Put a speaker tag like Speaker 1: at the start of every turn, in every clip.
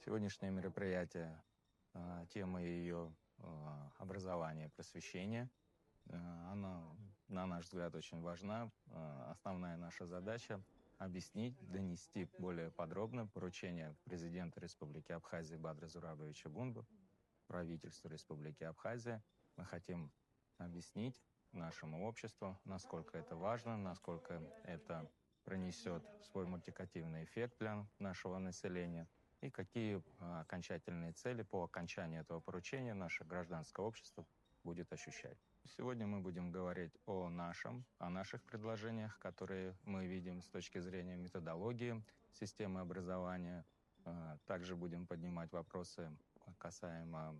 Speaker 1: Сегодняшнее мероприятие, тема ее образование, просвещение, она, на наш взгляд, очень важна. Основная наша задача — объяснить, донести более подробно поручение президента Республики Абхазия Бадра Зурабовича Бунба правительству Республики Абхазия. Мы хотим объяснить нашему обществу, насколько это важно, насколько это принесет свой мультипликативный эффект для нашего населения и какие окончательные цели по окончании этого поручения наше гражданское общество будет ощущать. Сегодня мы будем говорить о наших предложениях, которые мы видим с точки зрения методологии системы образования. Также будем поднимать вопросы касаемо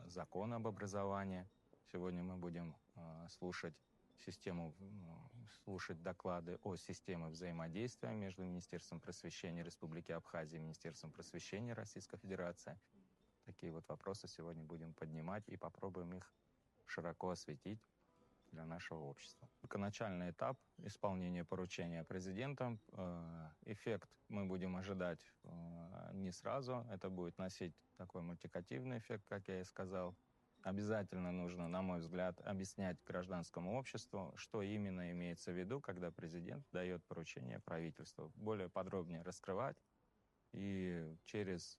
Speaker 1: закона об образовании. Сегодня мы будем слушать доклады о системе взаимодействия между Министерством просвещения Республики Абхазия и Министерством просвещения Российской Федерации. Такие вот вопросы сегодня будем поднимать и попробуем их широко осветить для нашего общества. Только начальный этап исполнения поручения президента. Эффект мы будем ожидать не сразу. Это будет носить такой мультипликативный эффект, как я и сказал. Обязательно нужно, на мой взгляд, объяснять гражданскому обществу, что именно имеется в виду, когда президент дает поручение правительству. Более подробнее раскрывать и через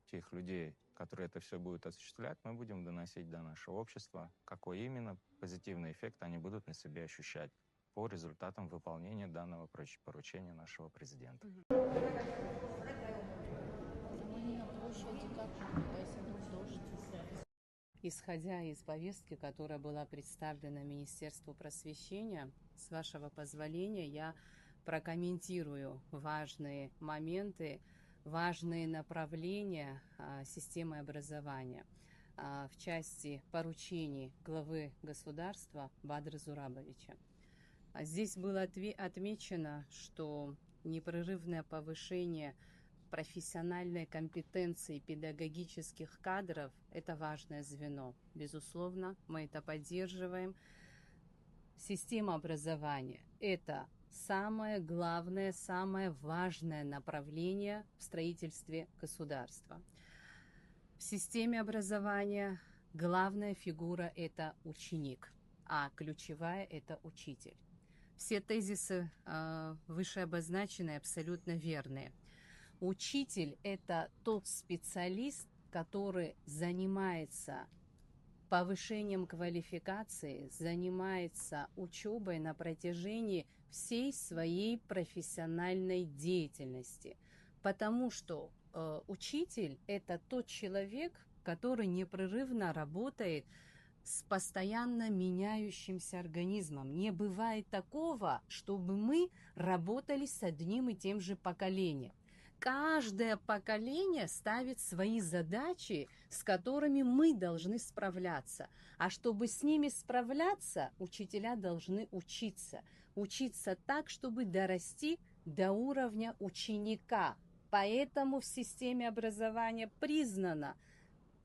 Speaker 1: тех людей, которые это все будут осуществлять, мы будем доносить до нашего общества, какой именно позитивный эффект они будут на себе ощущать по результатам выполнения данного поручения нашего президента.
Speaker 2: Исходя из повестки, которая была представлена Министерству просвещения, с вашего позволения я прокомментирую важные моменты, важные направления системы образования в части поручений главы государства Бадры Зурабовича. Здесь было отмечено, что непрерывное повышение профессиональной компетенции педагогических кадров – это важное звено. Безусловно, мы это поддерживаем. Система образования – это самое главное, самое важное направление в строительстве государства. В системе образования главная фигура – это ученик, а ключевая – это учитель. Все тезисы выше обозначенные абсолютно верные. Учитель – это тот специалист, который занимается повышением квалификации, занимается учебой на протяжении всей своей профессиональной деятельности. Потому что учитель – это тот человек, который непрерывно работает с постоянно меняющимся организмом. Не бывает такого, чтобы мы работали с одним и тем же поколением. Каждое поколение ставит свои задачи, с которыми мы должны справляться. А чтобы с ними справляться, учителя должны учиться. Учиться так, чтобы дорасти до уровня ученика. Поэтому в системе образования признано,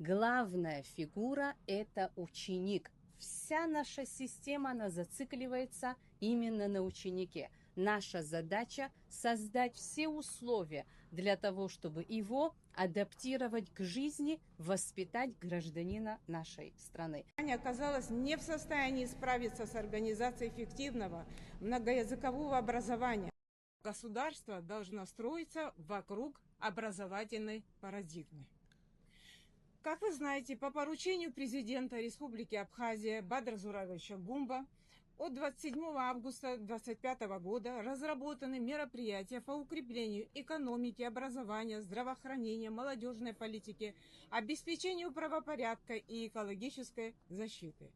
Speaker 2: главная фигура – это ученик. Вся наша система, она зацикливается именно на ученике. Наша задача – создать все условия для того, чтобы его адаптировать к жизни, воспитать гражданина нашей страны.
Speaker 3: Оказалась не в состоянии справиться с организацией эффективного многоязыкового образования. Государство должно строиться вокруг образовательной парадигмы. Как вы знаете, по поручению президента Республики Абхазия Бадра Зурабовича Бунба от 27 августа 2025 года разработаны мероприятия по укреплению экономики, образования, здравоохранения, молодежной политики, обеспечению правопорядка и экологической защиты.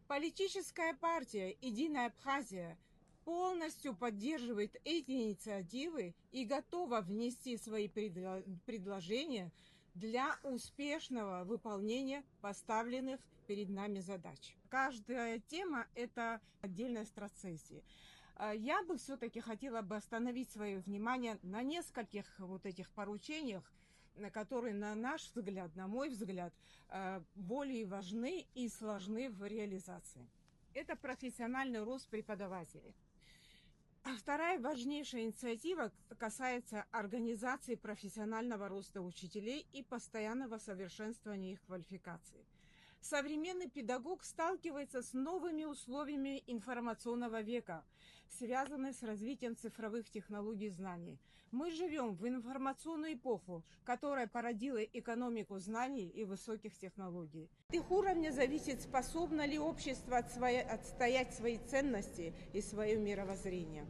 Speaker 3: Политическая партия «Единая Абхазия» полностью поддерживает эти инициативы и готова внести свои предложения для успешного выполнения поставленных перед нами задач. Каждая тема – это отдельная страцессия. Я бы все-таки хотела бы остановить свое внимание на нескольких вот этих поручениях, которые, на наш взгляд, на мой взгляд, более важны и сложны в реализации. Это профессиональный рост преподавателей. А вторая важнейшая инициатива касается организации профессионального роста учителей и постоянного совершенствования их квалификации. Современный педагог сталкивается с новыми условиями информационного века, связанными с развитием цифровых технологий знаний. Мы живем в информационную эпоху, которая породила экономику знаний и высоких технологий. От их уровня зависит, способно ли общество отстоять свои ценности и свое мировоззрение.